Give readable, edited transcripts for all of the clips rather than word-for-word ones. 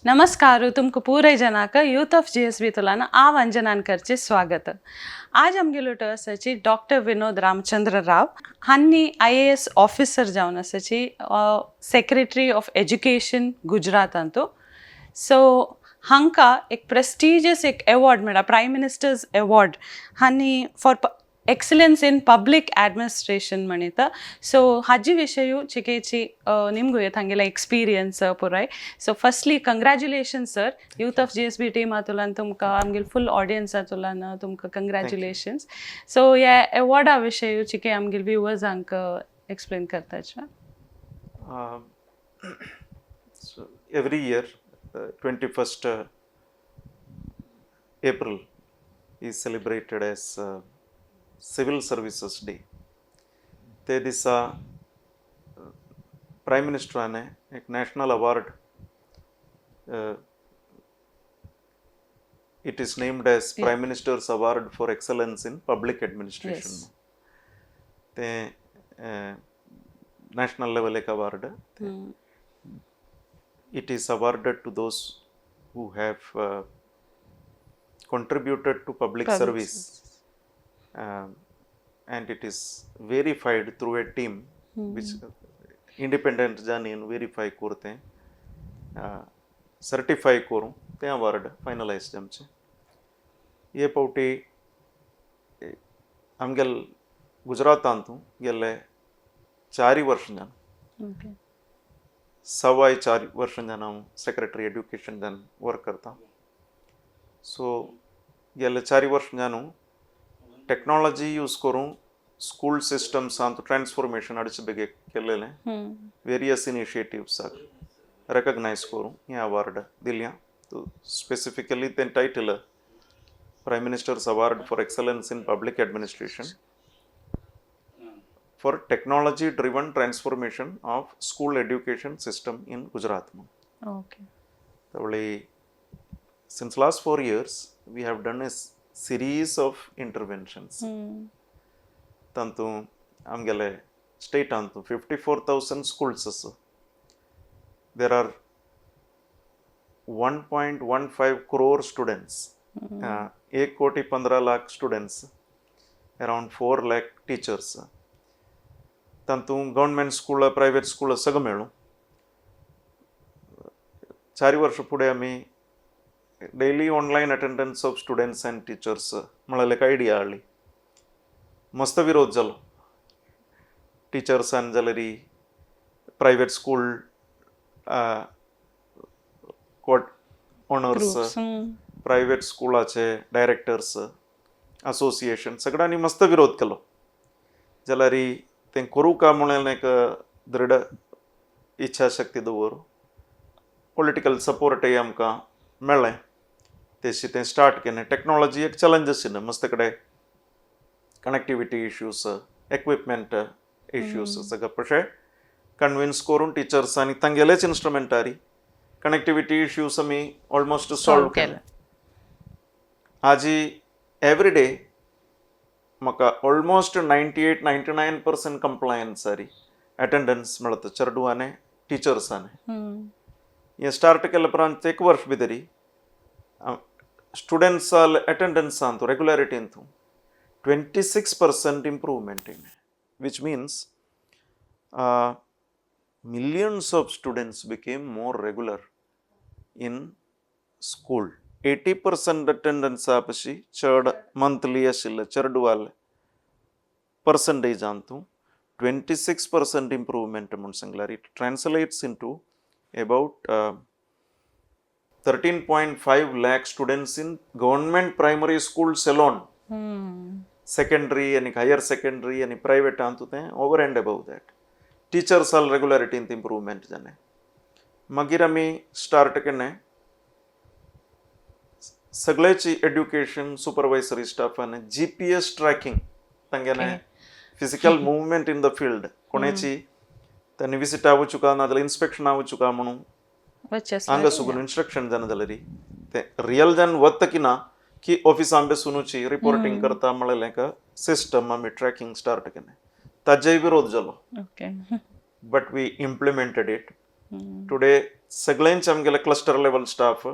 नमस्कार तुमको पूरे जनाक यूथ ऑफ GSB तुलाना आ वंजनान करचे स्वागत. आज आमगे लोट असची डॉक्टर विनोद रामचंद्र राव हांनी IAS ऑफिसर जावन असची सेक्रेटरी ऑफ एज्युकेशन गुजरातांतो. सो हांका एक प्रेस्टिजियस एक अवॉर्ड मेळ्ळा, प्रायम मिनिस्टर्स अवॉर्ड हांनी for excellence in public administration म्हणिता. सो हाजी विशयू चिकेची निमगू थांगेला एक्सपिरियन्स पुराय. So firstly congratulation sir, youth of GSB team तुलान तुमकां आमगेल फुल ऑडियन्स तुलान तुमकां कंग्रॅच्युलेशन्स. सो ह्या अवॉर्डा विशयू चिके आमगेल व्ह्युअर्सांक explain करताचे. So every year 21st April is celebrated as Civil Services Day. ते दिसा प्राईम मिनिस्टराने एक national award, it is named as prime minister's award for excellence in public administration. ते नॅशनल लेवल एक award. It is awarded to those who have contributed to public service, and it is verified through a team which independent जाणीन verify करते, certify करूं ते award finalize जामचे. ये पावटी आमगेल गुजरातांतू गेले 4 वर्ष जान. सवाई 4 वर्ष हांव सेक्रेटरी एड्युकेशन जान वर्क करता. सो गेले 4 वर्ष हांव टेक्नॉलॉजी यूज करून स्कूल सिस्टम्स ट्रान्सफॉर्मेशन अडचे बेगे केलेले वेरियस इनिशिएटिव्साक रेकग्नायज करून हें अवॉर्ड दिल्या. तो स्पेसिफिकली तें title prime minister's award for excellence in public administration for technology driven transformation of school education system in Gujarat. Okay. Since last 4 years we have done a series of interventions. Tantu amgele state antu 54,000 schools. There are 1.15 crore students. 1,15 lakh students, around 4 lakh teachers. तांतू government school, private school सगळं मेळून 4 वर्ष फुडें आमी daily online attendance of students and teachers म्हळ्यार एक idea हाडली. मस्त विरोध जालो टिचर्सान जाल्यार प्रायवेट स्कूल कोट ओनर्स, प्रायवेट स्कुलाचे डायरेक्टर्स असोसिएशन सगळ्यांनी मस्त विरोध केलो. जाल्यार तें करूं का म्हणून एक दृढ इच्छाशक्ती दवरून पॉलिटिकल सपोर्टय आमकां मेळ्ळें. तेशी तें स्टार्ट केलें. टेक्नॉलॉजी एक चॅलेंज आशिल्लें, मस्त कडेन कनेक्टिविटी इश्यूज, इक्विपमेंट इश्यूज सगळें कशें कन्विन्स करून टिचर्सांनी तांगेलेच इन्स्ट्रुमेंटारी कनेक्टिविटी इश्यूज आमी ऑलमोस्ट सॉल्व केले. आजी एवरी डे म्हाका ऑलमोस्ट 98-99% कंप्लायन्स सारी अटेंडन्स मेळता चेडू आनी टिचर्सांनी. हें स्टार्ट केले उपरांत 1 वर्ष भितरी स्टुडंट्स अटेंडन्सान रेगुलरिटीन 26% improvement in, which means millions of students became more regular in school. 80% attendance आपशी चड मंथली आशिल्ले चेडवाल पर्संटेज आंतू 26% इम्प्रूवमेंट म्हणून सांगल्यार it translates into about 13.5 lakh students in government primary schools alone. Secondary आनी हायर सेकंडरी आनी private आंतू तें over and above that. टिचर्साल रेगुलरिटीन इम्प्रूवमेंट जालें. मागीर आमी स्टार्ट केलें सगळ्याची एड्युकेशन सुपरवायझरी स्टाफान GPS ट्रॅकिंग तांगेले physical movement in the field. कोणाची त्यांनी विजिटा वचुका नाजाल्यार इन्स्पेक्शना वचुका म्हणून हांगा सुगून इन्स्ट्रक्शन जालें जाल्यार ते रियल जावन वता की ना की ऑफिसां बसूनची रिपोर्टिंग करता म्हळ्यार एक सिस्टम आमी ट्रॅकिंग स्टार्ट केलें. ताजेय विरोध जालो, but we implemented it. Today सगळ्यांचे आमगेले cluster level staff,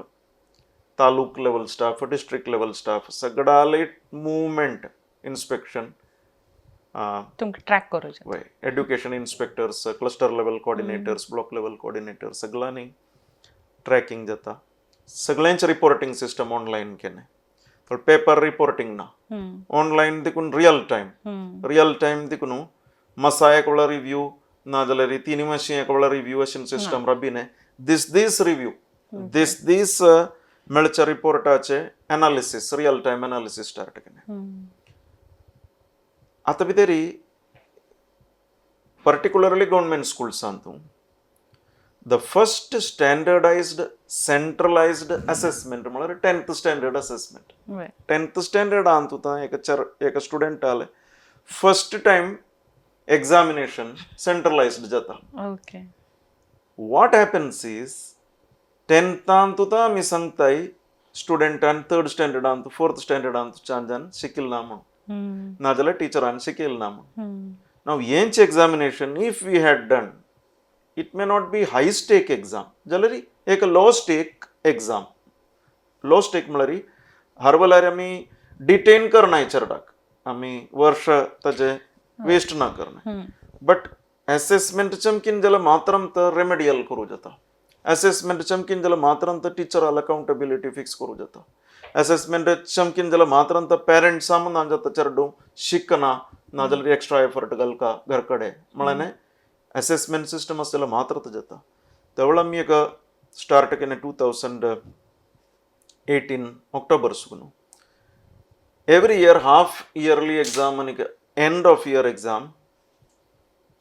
taluk level staff, district level staff सगळाले मूवमेंट इन्स्पेक्शन तुमकां ट्रॅक करूचे वय education inspectors, cluster level coordinators, block level coordinator सगळ्यांनी ट्रॅकिंग जाता. सगळ्यांचे रिपोर्टिंग सिस्टम ऑनलाईन केले. तर पेपर रिपोर्टिंग ना ऑनलाईन देखून रियल टाइम देखून मसा एक वेळा रिव्ह्यू ना जाल्यार 3 मातशी एक वेळा रिव्ह्यू अशें सिस्टम रबीने दीस रिव्ह्यू दीस मेळच्या रिपोर्टाचे analysis real time analysis start केले. आता भितरी पर्टिक्युलरली गव्हर्नमेंट स्कूल्सांतू the first standardised centralised assessment म्हळ्यार 10th standard assessment. 10th standard आंतू एक स्टुडंट आले फर्स्ट टाइम एग्जामिनेशन सेंट्रलायज्ड जाता. Okay what happens is 10th आंतू आमी सांगताय स्टुडंटान 3rd स्टँडर्ड आंतू 4th स्टँडर्ड आंतू चांजान शिकिल ना म्हणून नाजाल्यार टिचरान शिकयल ना म्हणून. नाव हेंच examination if we had done it may not be high stake exam जाल्यार एक low stake exam. Low stake म्हळ्यार हर वेळार आमी डिटेन करनाय चेडवाक आमी वर्ष ताजे वेस्ट ना करना. बट असेसमेंट चमकीन जाल्यार मात्रम तर रेमेडियल करूं जाता. असेसमेंट चमकीन जाल्यार मात्रम तर टीचराल अकाउंटेबिलिटी फिक्स करूं जाता. असेसमेंट चमकीन जाल्यार मात्रम तर पेरेंट्स ना जाता चेडू शिकना नाजाल्यार एक्स्ट्रा एफर्ट घालका घर कडेन म्हळ्यार असेसमेंट सिस्टम आसल्यार मात्र तो जाता. तेवळ आमी एक स्टार्ट केलें 2018 ऑक्टोबर सुकून. Every year half yearly exam आनी end of year exam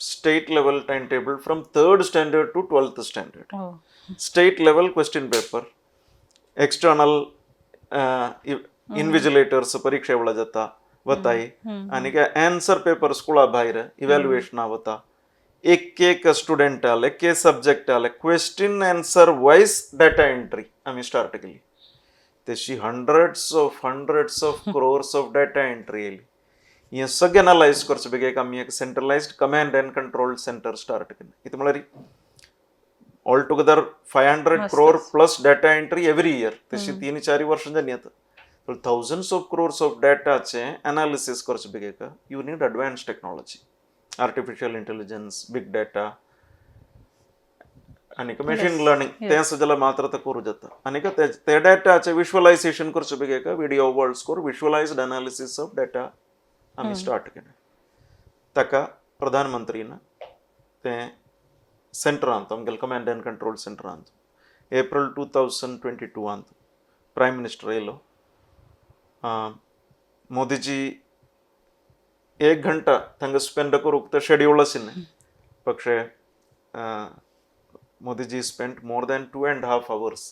state level time table from 3rd standard to 12th standard. State level question paper external invigilators परीक्षा वेळा जाता वताय आनी आन्सर पेपर स्कुला भायर इव्हॅल्युएशना वता. एक स्टुडंटाल एक सब्जेक्ट आले question answer wise data entry आमी स्टार्ट केली. तशी hundreds of crores of data entry येयली. हें सगळें एनालायज करचे बेगीक आमी एक centralised command and control centre start केलें. कितें म्हळ्यार all together 500 crore plus data entry every year. तशी 3-4 वर्सां जाली आतां. thousands of crores of डेटाचे एनालिसिस करचे बेगीक you need advance technology, artificial intelligence, big data आनी मशीन लर्निंग तें जाल्यार मात्र ते करूं जाता. आनी ते डेटाचे विज्युअलायझेशन करचे बेगीक video world score visualised analysis of data आमी स्टार्ट केलें. ताका प्रधानमंत्रीन तें सेंटरांत आमगेले कमांड एंड कंट्रोल सेंटरांत एप्रील 2022 प्रायम मिनिस्टर येयलो. मोदीजी 1 घंटा तांकां स्पेंड करूंक ते शेड्यूल आशिल्लें पक्षे Modiji spent more than 2.5 hours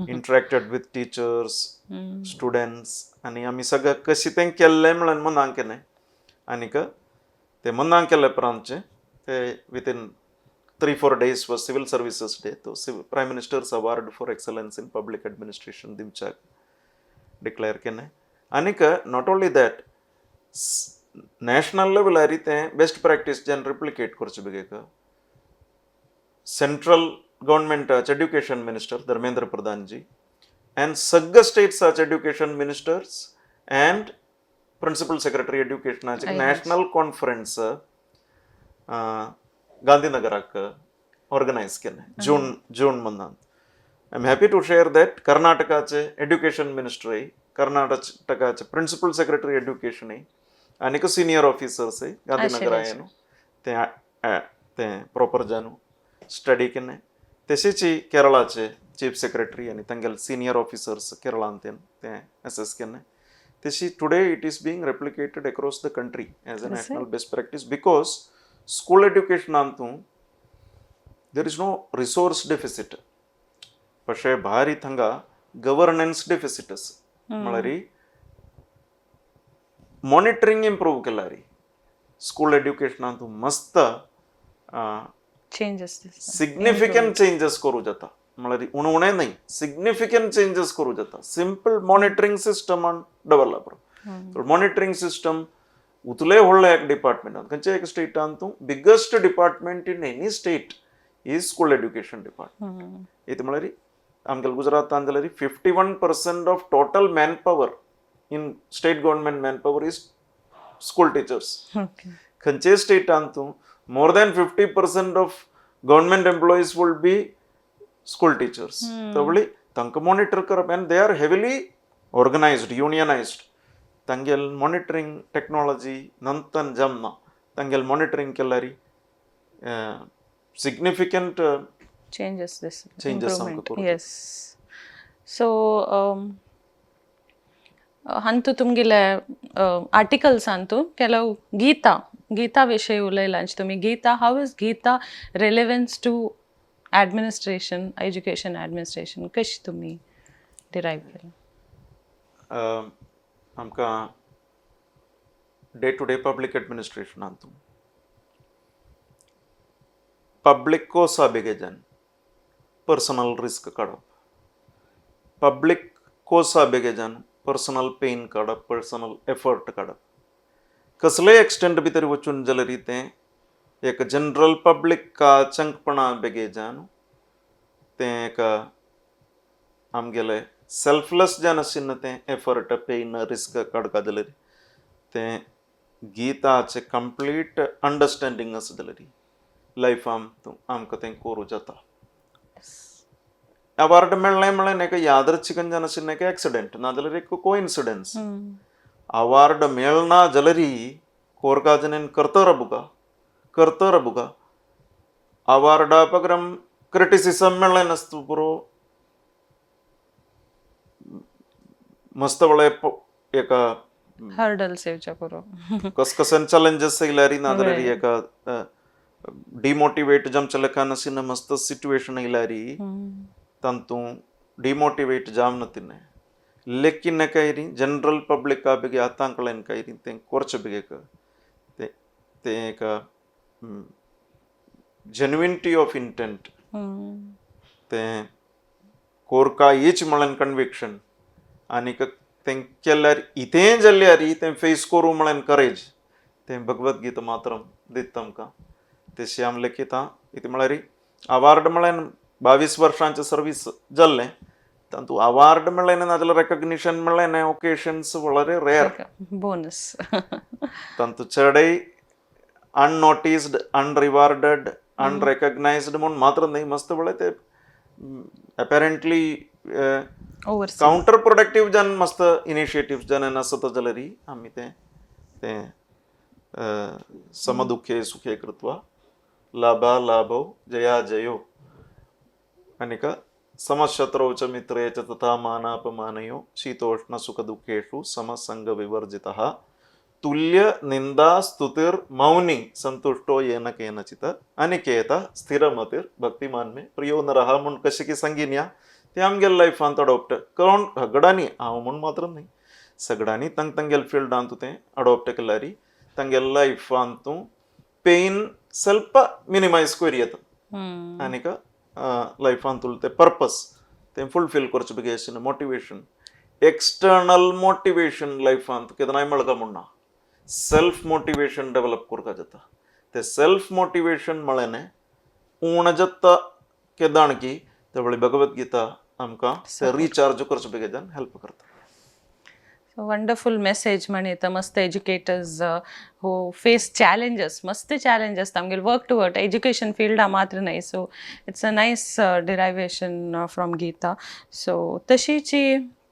interacted with teachers students आनी आमी सगळें कशें तें केल्लें म्हणून मनाक केलें. आनीक ते मनाक केले उपरांतचे ते within 3-4 days was civil services day. तो prime minister's award for excellence in public administration दिवच्याक डिक्लेअर केलें. आनीक नॉट ओन्ली दॅट नॅशनल लेवलार तें बेस्ट प्रॅक्टीस जेन रिप्लिकेट करचे बेगीक सेंट्रल गव्हर्नमेंटाचे education minister Dharmendra Pradhanji and सगळे स्टेट्साचे education ministers and principal secretary एड्युकेशनाचे नॅशनल कॉन्फरन्स गांधीनगराक ऑर्गनायज केलें जून मनांत. I am happy to share that कर्नाटकाचे एड्युकेशन मिनिस्टरी, कर्नाटकाचे प्रिंसिपल सेक्रेटरी एड्युकेशनय आनीक सिनियर ऑफिसर्सय गांधीनगरा येनु तें प्रॉपर जानू स्टडी केलें. तशेंच केरळाचे चीफ सेक्रेटरी आनी तांगेले सिनियर ऑफिसर्स केरळांत तें असेस केलें. तशी today it is being replicated across the country as a national best practice because school एड्युकेशनांतू there is no resource deficit. പക്ഷേ ഭാരി തങ്ക गव्हर्नन्स डेफिसिटस म्हळ्यार मॉनिटरिंग इम्प्रूव केला रे. स्कूल एड्युकेशनांत मस्त चेंजेस सिग्निफिकंट चेंजेस करूं जाता. म्हळ्यार उणें न्हय सिग्निफिकंट चेंजेस करूं जाता. सिंपल मॉनिटरिंग सिस्टमान डेव्हलप. मॉनिटरिंग सिस्टम उतले व्हडले एक डिपार्टमेंटान खंयच्या एक स्टेटांत biggest department in any state is school education department. Iti malari amgal Gujarat anjalari 51% of total manpower in state government manpower is school teachers. Okay. Kanche state antu more than 50% of government employees will be school teachers. Tabli tanka monitor karap and they are heavily organized, unionized. Tangel monitoring technology nantan jamna tangel monitoring kellari significant Changes this changes improvement. samka Yes. So ಹಂತು ತುಮಗೆಲ್ಲ articles ಅಂತೂ ಕೆಲವು ಗೀತಾ ವಿಷಯ ಉಲ್ಲ ಅಂಚ ತುಮಿ Gita how is Gita relevance to administration education administration कशी तुम्ही डिराइव केलं आमका day to day public administration अंतू पब्लिक कोसा बेगेजन पर्सनल रिस्क काढप पब्लिक कोसा बेगेजन पर्सनल पेन काढप पर्सनल एफर्ट काढप कसले एक्सटेंट भितर वचून जलरी ते एक जनरल पब्लिक का चंकपणा बेगेजान ते एक आमगेले सेल्फलेस जानसिन ते एफर्ट पेन रिस्क काढका जलरी ते गीताचे कंप्लीट अंडरस्टँडिंग असं जलरी लाईफ आमका ते कोरू जाता अवार्ड मिळणे नाही का यादर्च्छिकन जानसिन नाही का ऍक्सिडेंट ना जलरी एक कोइन्सिडेंस अवार्ड मिळना जलरी कोरकाजनेन करतर बुगा अवार्डा पगरम क्रिटिसिझम मिळणे नसतो पुरो मस्त वळे एका हर्डल्स येवच्या पुरो कसकसन चॅलेंजेस इलारी नादरी एका डिमोटिवेट जम चलका नसिन मस्त सिच्युएशन इलारी तंतु डिमोटिवेट जाम नतिने लेकिन न कहिरी जनरल पब्लिक का बेगे आतांकलन कहिरी ते कोर्च बेगे का ते एक genuinity of intent ते कोरका ईच मळन कन्विक्शन आणि ते केल्यार इथे जल्ल्यारी ते फेस करू मळन करेज ते भगवद्गीता मात्रम दित्तम का ते श्याम लेखिता इथे म्हळारी अवार्ड मळन 22 वर्षांचे सर्विस जल्ले तंतु अवार्ड मिळणे नाजला रेकग्निशन मिळणे ओकेशन्स വളരെ रेअर बोनस तंतु चढई अननोटिस्ड अनरिवॉर्डेड अनरेकग्नाइज्ड म्हणून मात्र नाही मस्त वळे ते अपॅरेंटली काउंटर प्रोडक्टिव्ह जन मस्त इनिशिएटिव्ह जन नसत जलरी आम्ही ते समदुःखे सुखे कृत्वा लाभो जया जयो आणि का समशत्रौ च मित्रे च तथा मानापमानयो शीतोष्ण सुख दुःखेषु समसंग विवर्जितः तुल्य निंदा स्तुतिर मौनी संतुष्टो येन केनचित अनिकेत स्थिरमतिर भक्तिमान में प्रियो नरहा मुन कशी की संगीन्या ते आमगेल लाईफ अंत अडॉप्ट करून हगडानी हांव म्हूण मात्र न्ही सगळ्यांनी तंगेल फील्ड अंतू ते अडॉप्ट केल्यारी तंगेल लाईफ अंतू पेन ಸ್ವಲ್ಪ मिनिमाइज करियत आणि का लाईफ अंतुल ते पर्पस ते फुलफिल करचे बेगेशन मोटिवेशन एक्सटर्नल मोटिवेशन लाईफ अंत केदना मळका मुन्ना सेल्फ मोटिवेशन डेव्हलप करका जाता ते सेल्फ मोटिवेशन मळेने उणजत केदाणकी त्यावेळी भगवद्गीता आमका ते रिचार्ज करचे बेगेजन हेल्प करता वंडरफुल मेसेज म्हणे तर मस्त एज्युकेटर्स हो फेस चॅलेंजेस मस्त चॅलेंजेस तामगेल वर्क टुवर्ड एज्युकेशन फील्ड हा मात्र नाही so it's a nice derivation from Gita so तशीची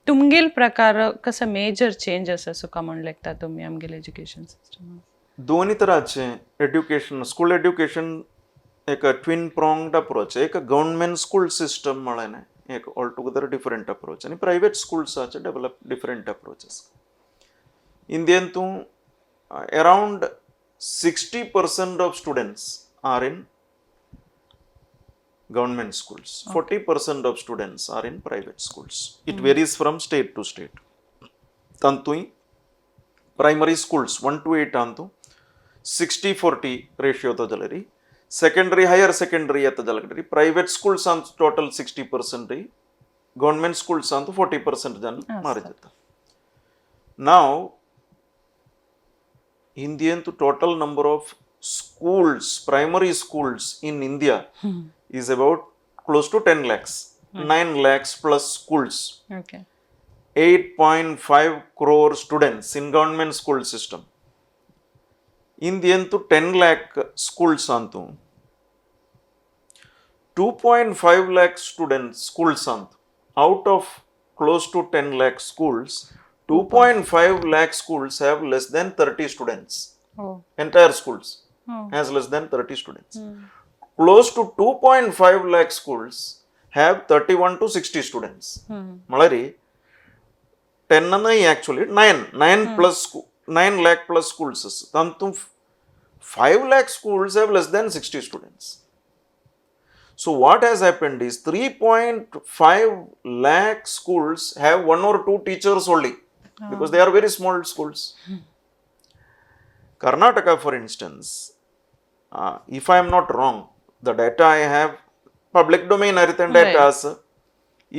तुमगेल प्रकार कसं मेजर चेंजेस असो का म्हणू लागता तुम्ही आमगेल एज्युकेशन सिस्टम दोन्ही तराचे एज्युकेशन स्कूल एज्युकेशन एक ट्विन प्रोंग्ड अप्रोच एक गव्हर्नमेंट स्कूल सिस्टम म्हळेने एक ऑल टुगेदर डिफरंट अप्रोच आणि प्रायव्हेट स्कूल्साचे डेव्हलप डिफरंट अप्रोचेस इंडियन तू around 60% of students are in government schools 40% of students are in private schools it varies from state to state tantui primary schools 1 to 8 antu 60-40 ratio to jalari secondary higher secondary at jalari private schools antu total 60% government schools antu 40% jan marijata now indian to total number of schools primary schools in india is about close to 10 lakhs. 9 lakhs plus schools. Okay. 8.5 crore students in government school system. ಇಂದಿಯಂತೂ 10 lakh schools ಅಂತು 2.5 lakh students schools ಅಂತು out of close to 10 lakh schools 2.5 lakh schools have less than 30 students. Oh. Entire schools Oh. has less than 30 students. Close to 2.5 lakh schools have 31 to 60 students. Malari 10 and actually 9 plus 9 lakh plus schools. Tantu 5 lakh schools have less than 60 students. So what has happened is 3.5 lakh schools have 1 or 2 teachers only because they are very small schools. Karnataka, for instance, if I am not wrong, the data I have, public domain written data,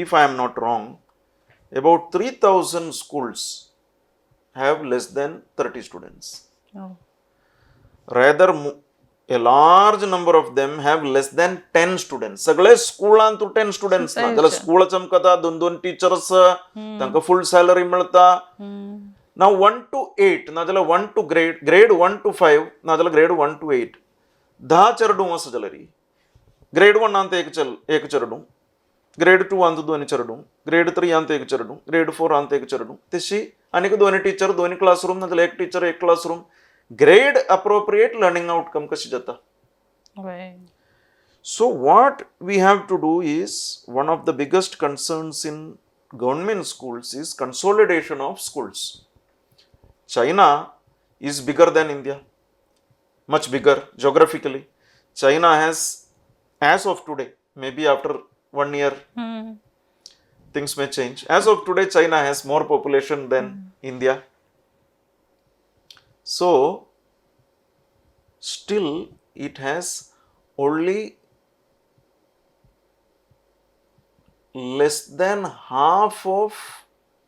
if I am not wrong, about 3,000 schools have less than 30 students. Oh. Rather, a large number of them have less than 10 students. Sagle school antu 10 students na. Jala school chamkata, don teachers, tanka full salary milta. Now 1 to 8, na jala 1 to grade 1 to 5, na jala grade 1 to 8. Da charadu mas jalari. Grade 1 ante ek charadu. Grade 2 antu doni charadu. Grade 3 ante ek charadu. Grade 4 ante ek charadu. Tishi anika doni teacher, doni classroom, na jala ek teacher, ek classroom. Grade appropriate learning outcome kasi jata. Right. So what we have to do is, one of the biggest concerns in government schools is consolidation of schools. China is bigger than India, much bigger geographically. China has, as of today, maybe after 1 year, things may change. As of today, China has more population than India. So, still it has only less than half of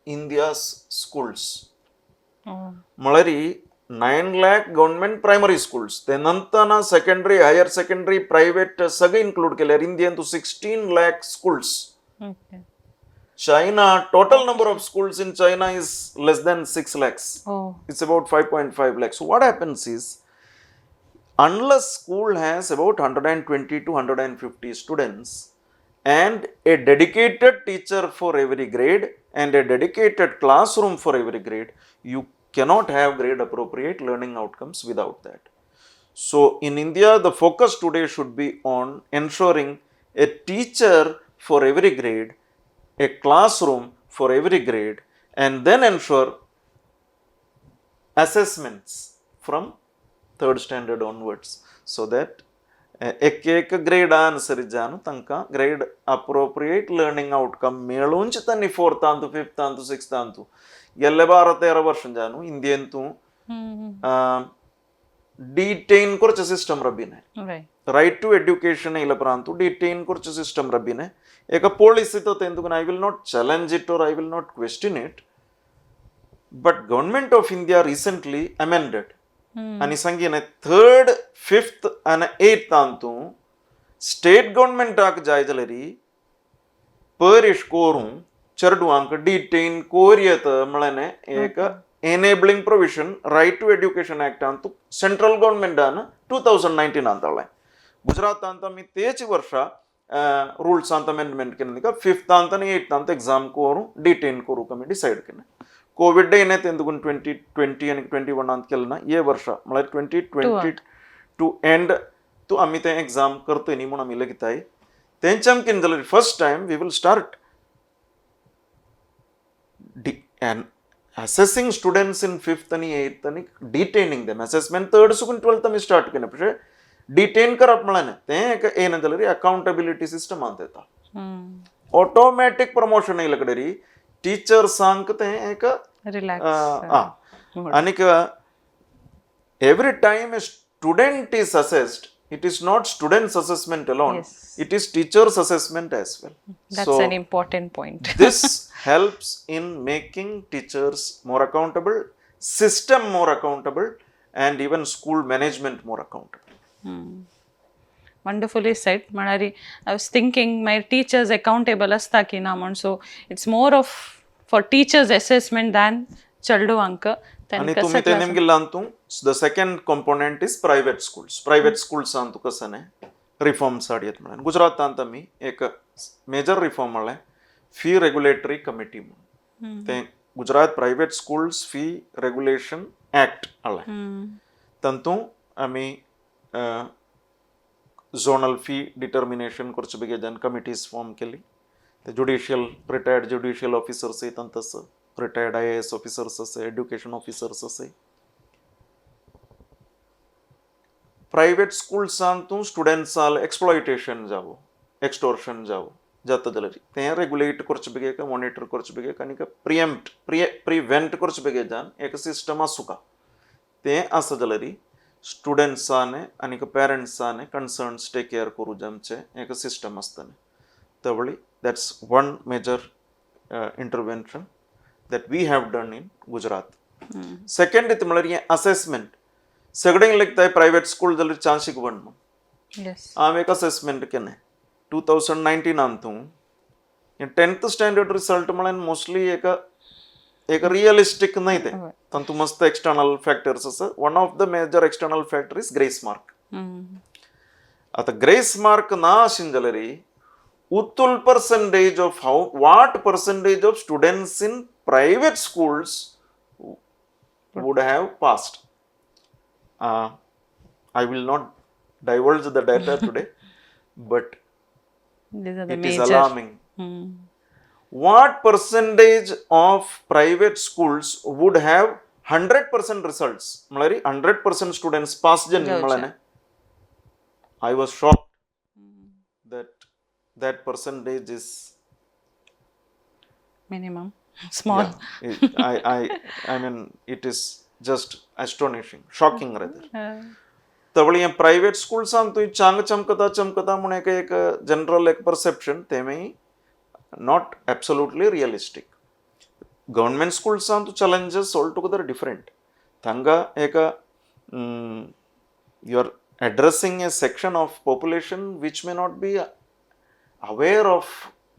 India's schools. Oh. Malari 9 lakh government primary schools. Tenantana secondary, higher secondary, private saga include kelar India to 16 lakh schools. Okay. China, total number of schools in China is less than 6 lakhs. Oh. It's about 5.5 lakhs. So what happens is, unless school has about 120 to 150 students and a dedicated teacher for every grade and a dedicated classroom for every grade, you cannot have grade appropriate learning outcomes without that. So in India, the focus today should be on ensuring a teacher for every grade, a classroom for every grade, and then ensure assessments from 3rd standard onwards, so that ek grade ansarijaanu tanka grade appropriate learning outcome melunchi tanni 4th antu 5th antu 6th antu elle bharate 6 varsham janu indiantu detain kurcha system rabine. Right to education ila prantu detain kurcha system rabine. Eka policy to tendukuna I will not challenge it or I will not question it, but government of India recently amended ani sangine 3rd 5th and 8th antu state government ak jaijalari parish korum chardu ank detain koriyat malane eka enabling provision right to education act antu central government dana 2019 antale Gujarat anta mi techi varsha rules anta amendment kinandika 5th anta 8th anta exam koru detain koru kami decide kine COVID day ne tendu 2020 and 21 ant kelna ye varsha mala 2020 to end to amite exam karte ni mona milagitai tencham kin dalari first time we will start and assessing students in 5th and 8th and detaining them. Assessment 3rd sukun 12th mi start kine പക്ഷേ detain karap malane te ಏನಂತಲರಿ accountability system ಅಂತೈತ automatic promotion ilakadari teacher sankte ek relax anik every time a student is assessed, it is not students assessment alone, it is teachers assessment as well. That's an important point. This helps in making teachers more accountable, system more accountable, and even school management more accountable. wonderfully said. Manari, I was thinking my teachers accountable asta ki na mon, so it's more of for teachers assessment than chaldu anka. आणि तुम्ही ते नेमकी लांतू the second component is private schools अंतू कसने reforms आडियत म्हणून गुजरात अंत मी एक मेजर रिफॉर्म म्हणले फी रेग्युलेटरी कमिटी म्हणून ते गुजरात प्रायव्हेट स्कूल्स फी रेग्युलेशन ऍक्ट आले तंतू आम्ही झोनल फी डिटर्मिनेशन करचे बेगेजान कमिटीज फॉर्म केली ते रिटायर्ड ज्युडिशियल ऑफिसर्स येतात तसं रिटायर्ड IAS ऑफिसर्स असे एड्युकेशन ऑफिसर्स असे प्रायव्हेट स्कूल्सांतू स्टुडंट्साल एक्सप्लॉयटेशन जावो एक्सटोर्शन जावो जाता जाल्यार तें रेग्युलेट करचे बेगीक मॉनिटर करचे बेगीक आनी प्रिव्हेंट करचे बेगीजान एक सिस्टम आसूं का तें आसा जाल्यार स्टुडंट्साने आनी पेरंट्साने कन्सर्न्स टेक केअर करूं जामचे एक सिस्टम आसतालें तवळी that's one major intervention that we have done in Gujarat. Second it म्हळ्यार हे असेसमेंट सगळ्यांक लागता प्रायव्हेट स्कूल जाल्यार चान्सीक वन म्हणून हांव एक असेसमेंट केलें 2019 अंतू 10th स्टँडर्ड रिजल्ट म्हळ्यार मोस्टली एक रिअलिस्टीक न्हय ते तातूंत मस्त एक्सटर्नल फॅक्टर्स आसा one of the major external factor is grace mark आतां ग्रेस मार्क ना आशिल्ले जाल्यार uttul percentage of what percentage of students in private schools would have passed. I will not divulge the data today, but it is alarming. What percentage of private schools would have 100% results? 100% students pass. I was shocked that percentage is minimum small. I mean it is just astonishing, shocking rather. तवळी hey private स्कूल्सां तूं चांग चमकता म्हण एक general एक perception ते मागीर not absolutely realistic government स्कूल्सां तूं challenges all together different तांकां एक you are addressing a section of population which may not be aware of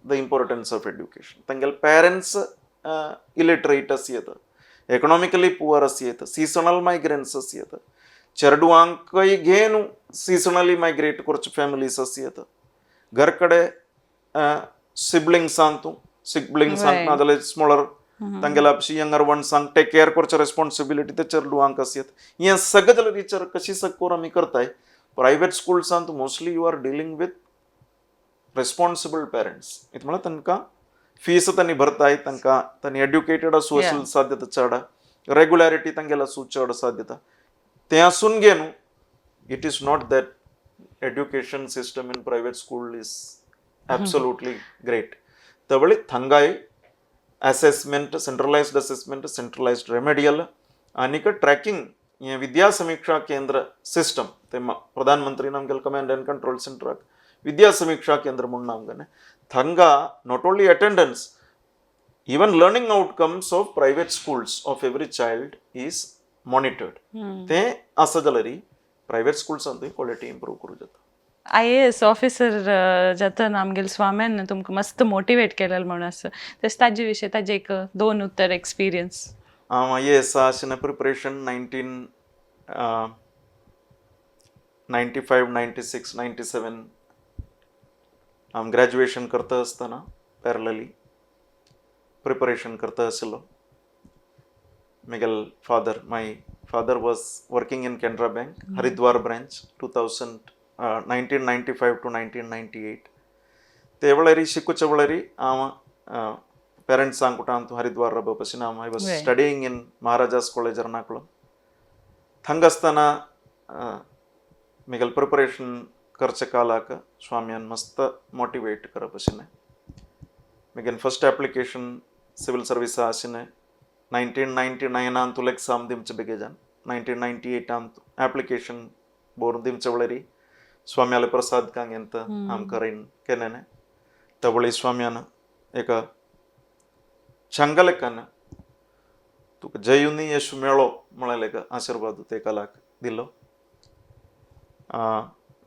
the importance of education. Tangal parents illiterate asiyata, economically poor asiyata, seasonal migrants asiyata, cherduankai genu seasonally migrate korch families asiyata, घर कड़े siblings antu nadale smaller tangal apsi younger ones sang take care korch responsibility te cherduank asiyata ye sagadal teacher kashi sakora mi kartai private schools antu mostly you are dealing with responsible parents it mala tanka fees tani bhartai tanka tani educated asu asul sadyata chada regularity tangela su chada sadyata te asun genu it is not that education system in private school is absolutely great tabali thangai assessment centralized remedial anika tracking ye vidya samiksha kendra system te pradhan mantri namgal command and control center विद्या समीक्षा केंद्र म्हणून नामगने थंगा not only attendance even learning outcomes of private schools of every child is monitored ते असं जाल्यार private schools अंतू quality improve करू जाता IAS officer जाता आमगेल स्वाम्यान तुमकां मस्त मोटिवेट केलें म्हणून आसा तेच ताजे विशीं ताजे एक 2 उत्तर एक्सपिरियन्स हांव IAS आशिल्लें प्रिपरेशन 1995 96 97 हांव ग्रॅज्युएशन करता आसतना पॅरलली प्रिपरेशन करता आशिल्लो म्हगेल my father was working in Canara bank Haridwar branch 1995 to 1998 ते वेळार शिकूचे वेळार हांव पेरंट्सांक कुठां तूं हरिद्वार राबो पासून हांव I was studying in Maharaja's college Ernakulam थंगा आसतना म्हगेल प्रिपरेशन करचे कालाक स्वाम्यान मस्त मोटिवेट करप आशिल्लें म्हगेलें फर्स्ट एप्लिकेशन सिवील सर्विसा आशिल्लें 1999 तुला एग्जाम दिवचे बेगीजान 1998 एप्लिकेशन बोर दिवचे वेळार स्वाम्याले प्रसाद कांगेंत आमकां केलें तवळी स्वाम्यान एक चंगलेकान तुका जयुनी यशू मेळो म्हळें एक आशिर्वाद ते कालाक दिलो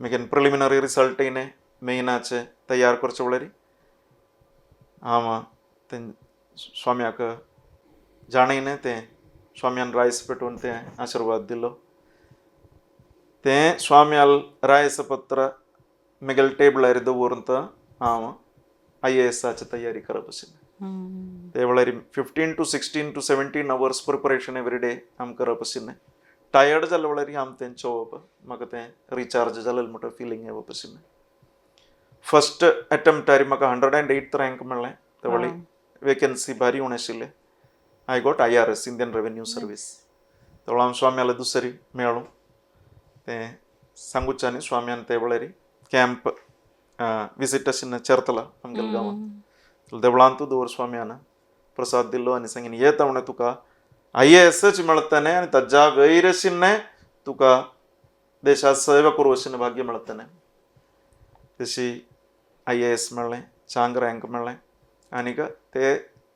मेगेन प्रिलिमिनरी रिजल्ट इने मेनाचे तयार करचे वळरी हांव ते स्वाम्याक जाणयलें तें स्वाम्यान रायस पेटोवन तें आशिर्वाद दिलो तें स्वाम्याल रायस पत्र मेगेल टेबलार दवरून हांव IASची तयारी करप आशिल्लें ते वेळार 15 to 16 to 17 hours preparation every day आम करप आशिल्लें टायर्ड जाले वेळार आम तें चोवप म्हाका तें रिचार्ज जालें म्हणटा फिलींग येवप आशिल्लें फर्स्ट अटेम्प्टार म्हाका 108th रँक मेळ्ळें ते वेळी वेकन्सी भारी उणें आशिल्लें I got IRS Indian revenue service ते वेळार हांव स्वाम्याला दुसरी मेळ्ळो तें सांगुच्यांनी स्वाम्यान ते वेळार कॅम्प विजीट आशिल्लें चेर्तला आमगेल्या गांवांत देवळांत तूं दवर स्वाम्यान प्रसाद दिल्लो आनी सांगीन हे तावणे तुका IASच मेळटलें आनी ताज्या वयर आशिल्लें तुका देशा सेवा करूं आशिल्लें भाग्य मेळटलें तशी IAS मेळ्ळें चांग रँक मेळ्ळें आनीक ते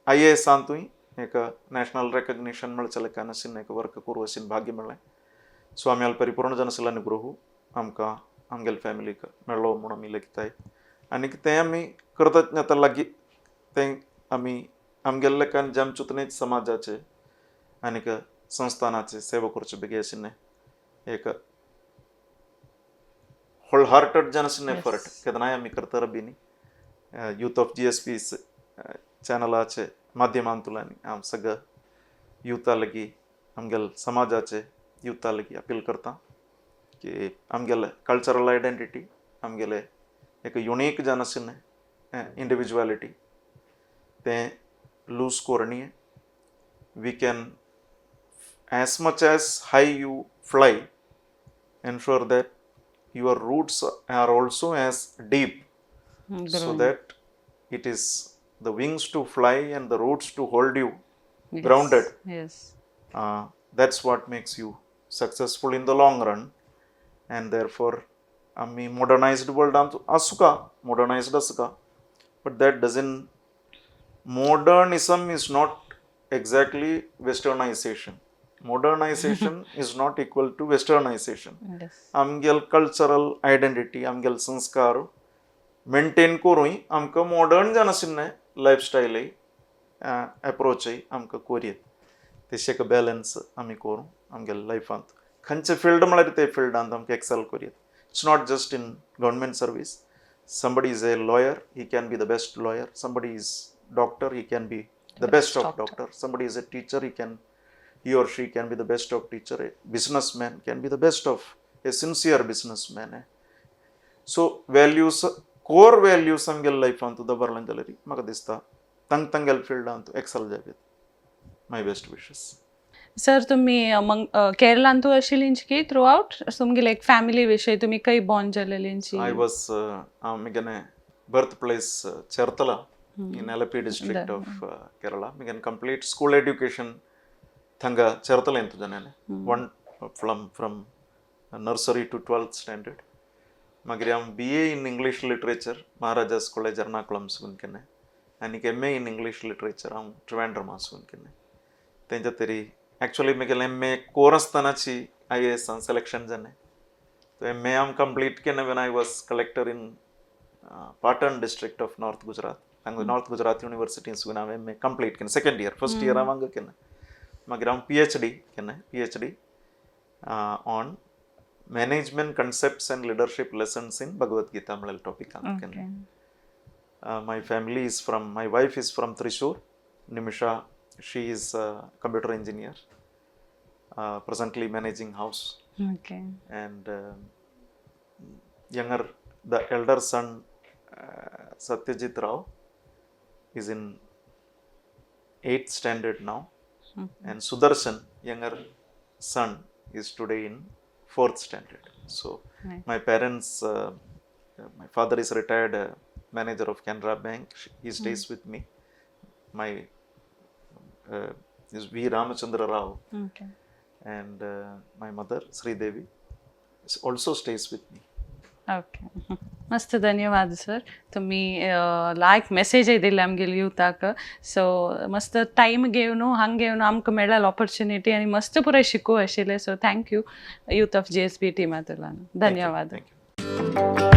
IASांतूय एक नॅशनल रेकग्निशन मेळचें काय नाशिल्लें एक वर्क करूं आशिल्लें भाग्य मेळ्ळें स्वाम्याल परिपूर्ण जनशिला अनुग्रह आमकां आमगेल्या फॅमिलीक मेळ्ळो म्हूण आमी लेखिताय आनीक तें आमी कृतज्ञता लागीं तें आमी आमगेल्ले कान जमचुतनेच समाजाचे आनीक संस्थानाचे सेवा करचे बेगी आशिल्लें एक होल हार्टेड जावन आशिल्लें एफर्ट केन्नाय आमी करता बी न्ही यूथ ऑफ GSB चॅनलाचे माध्यमांतल्यान हांव सगळ्या युथा लागीं आमगेल्या समाजाचे युथा लागीं अपील करता की आमगेले कल्चरल आयडेंटिटी आमगेले एक युनीक जावन आशिल्लें इंडिविज्युअलिटी तें लूज कोरणी we can as much as high you fly ensure that your roots are also as deep so that it is the wings to fly and the roots to hold you grounded. That's what makes you successful in the long run and therefore आम्ही modernized world असू का modernized असू का but that doesn't modernism is not exactly westernization. Modernization is not equal to westernization. आमगेल cultural identity आमगेल संस्कार maintain करूंय आमकां modern जावन आशिल्लें लायफस्टायलय एप्रोचय आमकां कोरयेत तशें एक बॅलन्स आमी करूं आमगेल्या लायफांत खंयचें फिल्ड म्हळ्यार ते फिल्डांत आमकां एक्सेल कोरयेत it's not just in government service somebody is a lawyer he can be the best lawyer somebody is doctor he can be the best of doctor somebody is a teacher he or she can be the best of teacher a businessman can be the best of a sincere businessman so values core values आमगेल्या लायफांत दवरलें जाल्यार म्हाका दिसता तंगेल फिल्डांत Excel जावेत my best wishes sir तुम्ही मग केरळांतू आशिल्लींची की through out तुमगे लायक family विशय तुम्ही खंय बॉर्न जालेलींची I was म्हगेलें birth place Cherthala in LP district of Kerala म्हगेलें कंप्लीट स्कूल एड्युकेशन थंगा चेर्तलें तुजें one from nursery to 12th standard मागीर हांव BA in English literature Maharaja's college Ernakulam साकून केलें आनीक MA in English literature हांव ट्रिवेंड्रमा साकून केलें तेंच्या तरी एक्चुअली म्हगेलें MA कोर आसतनाची IAS सिलेक्शन जालें तो MA हांव कंप्लीट केलें when I was collector in Patan district of North Gujarat हांगा North Gujarat University साकून हांव MA कंप्लीट केलें सेकंड इयर फर्स्ट इयर हांव हांगा केलें मागीर हांव PhD केलें PhD on management concepts and leadership lessons in Bhagavad Gita म्हळ्यार टॉपिकान केलें my wife is from Thrissur Nimisha she is a computer engineer presently managing house and the elder son Satyajit Rao is in 8th standard now and Sudarshan younger son is today in 4th standard so my parents my father is retired manager of Canara Bank he stays with me my is V Ramachandra Rao and my mother Sri Devi also stays with me okay मस्त धन्यवाद sir तुम्ही लायक मेसेजय दिले आमगेल्या युथाक सो मस्त time घेवन हांगा घेवन आमकां मेळ्ळा ऑपॉर्च्युनिटी आनी मस्त पुराय शिकूं आशिल्लें so thank you youth of GSB टिमांतल्यान धन्यवाद आहे.